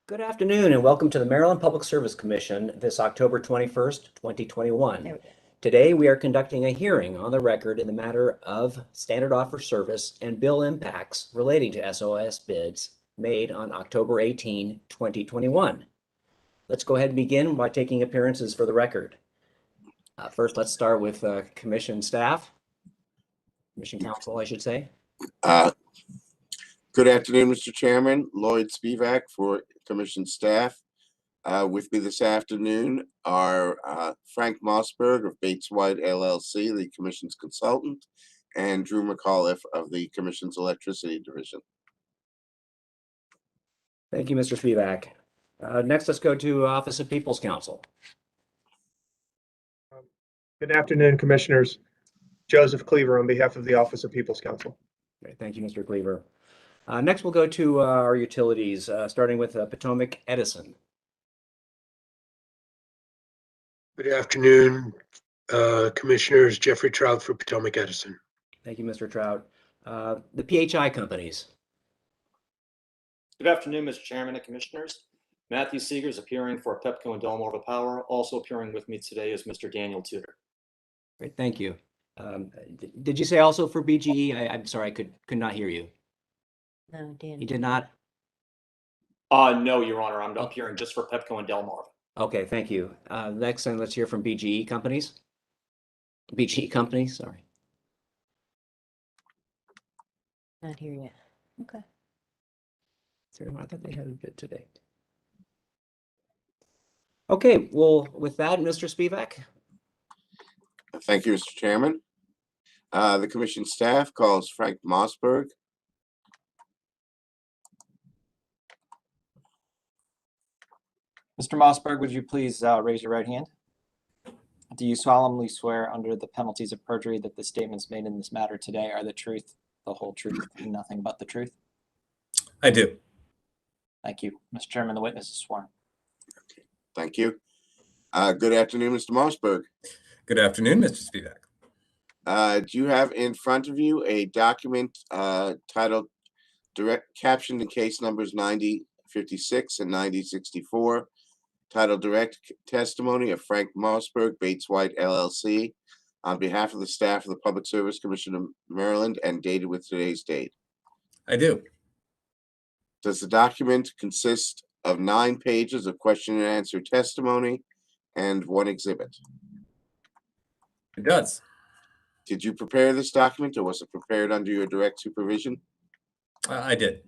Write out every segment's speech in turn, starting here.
Good afternoon and welcome to the Maryland Public Service Commission this October 21st, 2021. Today we are conducting a hearing on the record in the matter of standard offer service and bill impacts relating to SOS bids made on October 18, 2021. Let's go ahead and begin by taking appearances for the record. First, let's start with Commission staff, Commission Counsel, I should say. Good afternoon, Mr. Chairman. Lloyd Spivak for Commission staff. With me this afternoon are Frank Mossberg of Bates White LLC, the Commission's consultant, and Drew McAuliffe of the Commission's Electricity Division. Thank you, Mr. Spivak. Next, let's go to Office of People's Counsel. Good afternoon, Commissioners. Joseph Cleaver on behalf of the Office of People's Counsel. Great, thank you, Mr. Cleaver. Next, we'll go to our utilities, starting with Potomac Edison. Good afternoon, Commissioners. Jeffrey Trout for Potomac Edison. Thank you, Mr. Trout. The PHI companies. Good afternoon, Mr. Chairman and Commissioners. Matthew Seeger is appearing for Pepco and Delmarva Power. Also appearing with me today is Mr. Daniel Tudor. Great, thank you. Did you say also for BGE? I'm sorry, I could not hear you. No, Dan. You did not? No, Your Honor. I'm appearing just for Pepco and Delmarva. Okay, thank you. Next, then let's hear from BGE companies. BGE companies, sorry. Not here yet. Okay. I thought they had a bid today. Okay, well, with that, Mr. Spivak. Thank you, Mr. Chairman. The Commission staff calls Frank Mossberg. Mr. Mossberg, would you please raise your right hand? Do you solemnly swear under the penalties of perjury that the statements made in this matter today are the truth, the whole truth, and nothing but the truth? I do. Thank you. Mr. Chairman, the witness is sworn. Okay, thank you. Good afternoon, Mr. Mossberg. Good afternoon, Mr. Spivak. Do you have in front of you a document titled captioned in case numbers 9056 and 9064, titled Direct Testimony of Frank Mossberg, Bates White LLC, on behalf of the staff of the Public Service Commission of Maryland and dated with today's date? I do. Does the document consist of 9 pages of question and answer testimony and 1 exhibit? It does. Did you prepare this document, or was it prepared under your direct supervision? I did.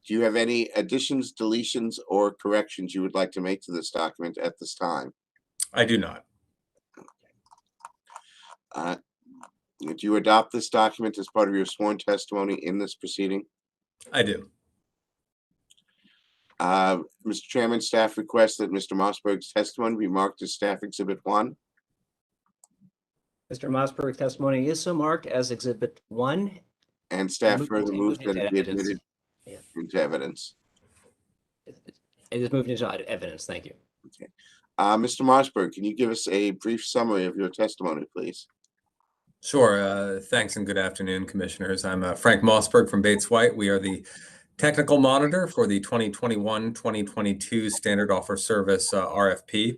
Do you have any additions, deletions, or corrections you would like to make to this document at this time? I do not. Do you adopt this document as part of your sworn testimony in this proceeding? I do. Mr. Chairman, staff requests that Mr. Mossberg's testimony be marked as Staff Exhibit 1. Mr. Mossberg's testimony is so marked as Exhibit 1. And staff further moves that it be admitted into evidence. It is moved into evidence. Thank you. Okay. Mr. Mossberg, can you give us a brief summary of your testimony, please? Sure. Thanks and good afternoon, Commissioners. I'm Frank Mossberg from Bates White. We are the technical monitor for the 2021-2022 Standard Offer Service RFP.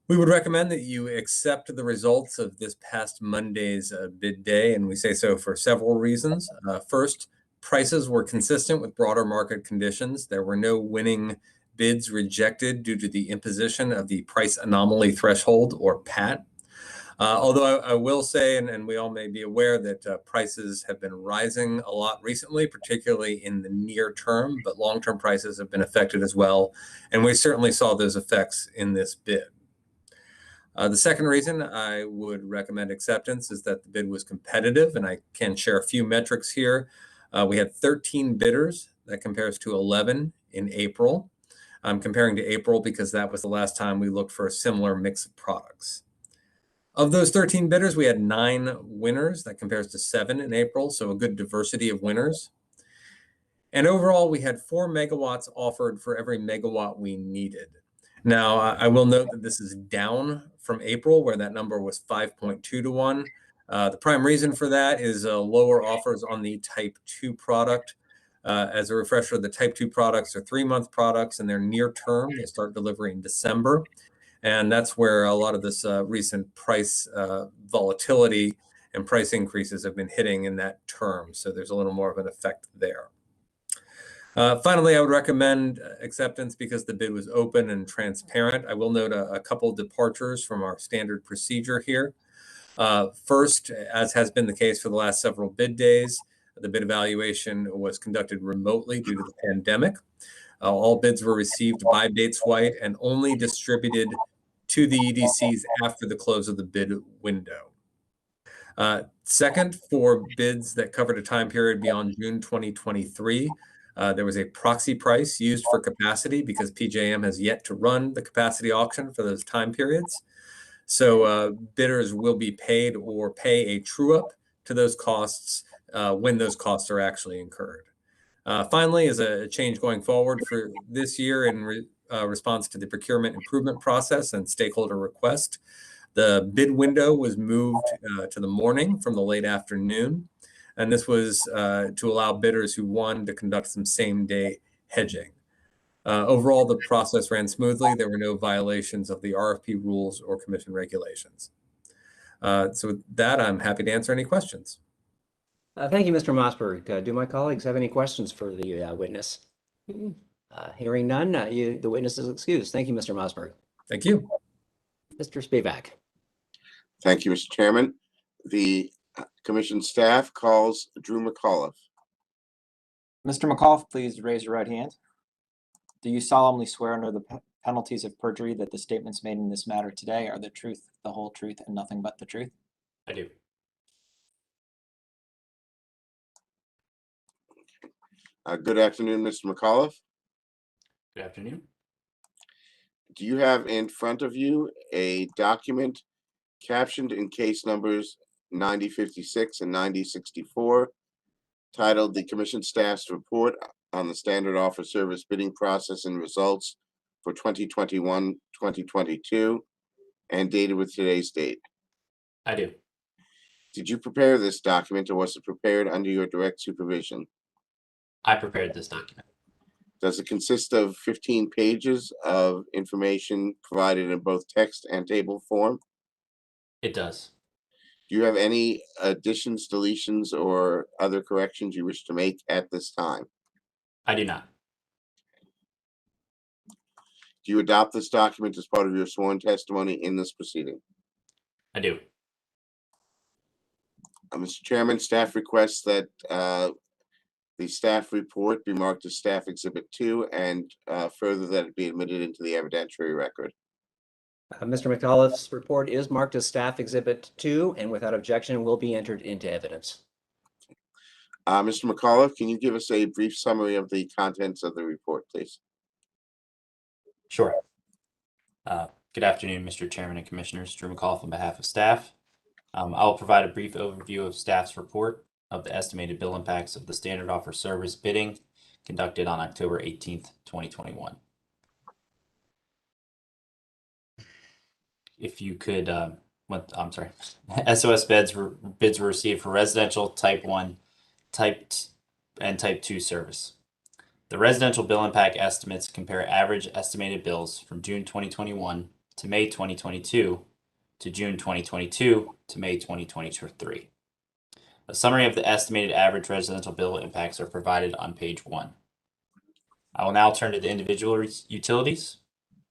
We would recommend that you accept the results of this past Monday's bid day, and we say so for several reasons. First, prices were consistent with broader market conditions. There were no winning bids rejected due to the imposition of the price anomaly threshold, or PAT. Although I will say, and we all may be aware, that prices have been rising a lot recently, particularly in the near term, but long-term prices have been affected as well. And we certainly saw those effects in this bid. The second reason I would recommend acceptance is that the bid was competitive, and I can share a few metrics here. We had 13 bidders. That compares to 11 in April. I'm comparing to April because that was the last time we looked for a similar mix of products. Of those 13 bidders, we had 9 winners. That compares to 7 in April, so a good diversity of winners. And overall, we had 4 megawatts offered for every megawatt we needed. Now, I will note that this is down from April, where that number was 5.2 to 1. The prime reason for that is lower offers on the Type 2 product. As a refresher, the type 2 products are 3-month products and they're near term. They start delivery in December. And that's where a lot of this recent price volatility and price increases have been hitting in that term. So there's a little more of an effect there. Finally, I would recommend acceptance because the bid was open and transparent. I will note a couple departures from our standard procedure here. First, as has been the case for the last several bid days, the bid evaluation was conducted remotely due to the pandemic. All bids were received by Bates White and only distributed to the EDCs after the close of the bid window. Second, for bids that covered a time period beyond June 2023, there was a proxy price used for capacity because PJM has yet to run the capacity auction for those time periods. So bidders will be paid or pay a true-up to those costs when those costs are actually incurred. Finally, as a change going forward for this year in response to the procurement improvement process and stakeholder request, the bid window was moved to the morning from the late afternoon. And this was to allow bidders who won to conduct some same-day hedging. Overall, the process ran smoothly. There were no violations of the RFP rules or commission regulations. So with that, I'm happy to answer any questions. Thank you, Mr. Mossberg. Do my colleagues have any questions for the witness? Hearing none, the witness is excused. Thank you, Mr. Mossberg. Thank you. Mr. Spivak. Thank you, Mr. Chairman. The commission staff calls Drew McAuliffe. Mr. McAuliffe, please raise your right hand. Do you solemnly swear under the penalties of perjury that the statements made in this matter today are the truth, the whole truth, and nothing but the truth? I do. Good afternoon, Mr. McAuliffe. Good afternoon. Do you have in front of you a document captioned in case numbers 9056 and 9064 titled "The Commission Staff's Report on the Standard Offer Service Bidding Process and Results for 2021-2022 and dated with today's date"? I do. Did you prepare this document or was it prepared under your direct supervision? I prepared this document. Does it consist of 15 pages of information provided in both text and table form? It does. Do you have any additions, deletions, or other corrections you wish to make at this time? I do not. Do you adopt this document as part of your sworn testimony in this proceeding? I do. Mr. Chairman, staff requests that the staff report be marked as Staff Exhibit 2 and further that it be admitted into the evidentiary record. Mr. McAuliffe's report is marked as Staff Exhibit 2 and without objection will be entered into evidence. Mr. McAuliffe, can you give us a brief summary of the contents of the report, please? Sure. Good afternoon, Mr. Chairman and Commissioners. Drew McAuliffe on behalf of staff. I will provide a brief overview of staff's report of the estimated bill impacts of the standard offer service bidding conducted on October 18th, 2021. If you could, I'm sorry, SOS bids were received for residential type 1, type 2 service. The residential bill impact estimates compare average estimated bills from June 2021 to May 2022 to June 2022 to May 2023. A summary of the estimated average residential bill impacts are provided on page 1. I will now turn to the individual utilities.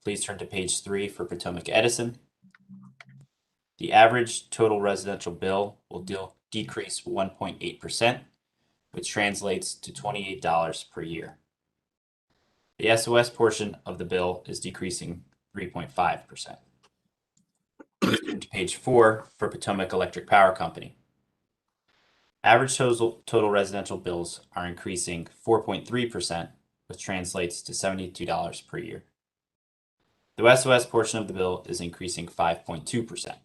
Please turn to page 3 for Potomac Edison. The average total residential bill will decrease 1.8%, which translates to $28 per year. The SOS portion of the bill is decreasing 3.5%. Please turn to page 4 for Potomac Electric Power Company. Average total residential bills are increasing 4.3%, which translates to $72 per year. The SOS portion of the bill is increasing 5.2%.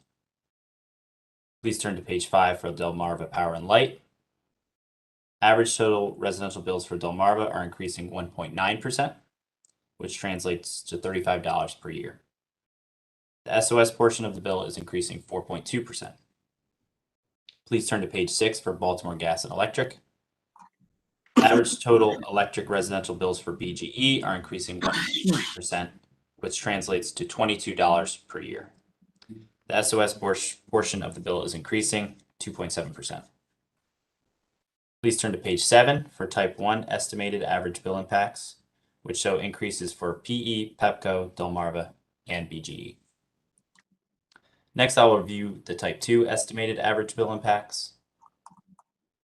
Please turn to page 5 for Delmarva Power and Light. Average total residential bills for Delmarva are increasing 1.9%, which translates to $35 per year. The SOS portion of the bill is increasing 4.2%. Please turn to page 6 for Baltimore Gas and Electric. Average total electric residential bills for BGE are increasing 1.3%, which translates to $22 per year. The SOS portion of the bill is increasing 2.7%. Please turn to page 7 for type 1 estimated average bill impacts, which show increases for PE, Pepco, Delmarva, and BGE. Next, I will review the type 2 estimated average bill impacts.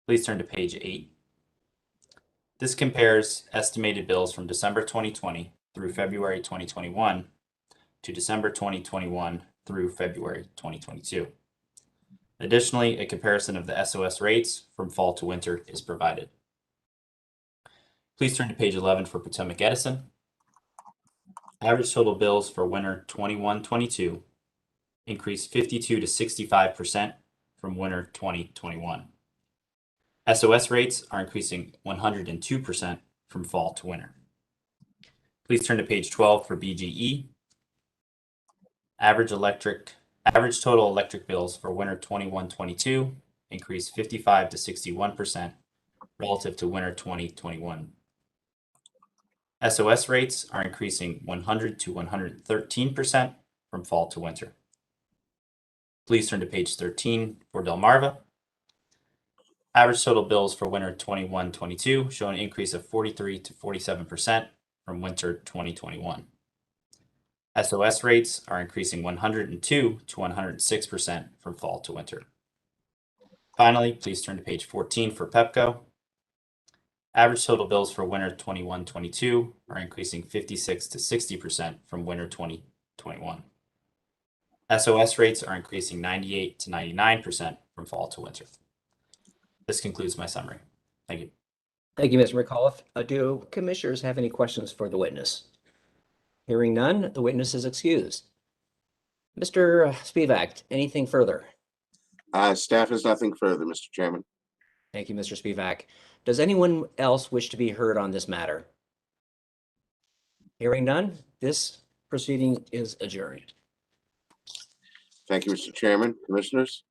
Please turn to page 8. This compares estimated bills from December 2020 through February 2021 to December 2021 through February 2022. Additionally, a comparison of the SOS rates from fall to winter is provided. Please turn to page 11 for Potomac Edison. Average total bills for winter 21-22 increased 52 to 65% from winter 2021. SOS rates are increasing 102% from fall to winter. Please turn to page 12 for BGE. Average total electric bills for winter 21-22 increased 55 to 61% relative to winter 2021. SOS rates are increasing 100 to 113% from fall to winter. Please turn to page 13 for Delmarva. Average total bills for winter 21-22 show an increase of 43 to 47% from winter 2021. SOS rates are increasing 102 to 106% from fall to winter. Finally, please turn to page 14 for Pepco. Average total bills for winter 21-22 are increasing 56 to 60% from winter 2021. SOS rates are increasing 98 to 99% from fall to winter. This concludes my summary. Thank you. Thank you, Mr. McAuliffe. Do commissioners have any questions for the witness? Hearing none, the witness is excused. Mr. Spivak, anything further? Staff has nothing further, Mr. Chairman. Thank you, Mr. Spivak. Does anyone else wish to be heard on this matter? Hearing none, this proceeding is adjourned. Thank you, Mr. Chairman. Commissioners?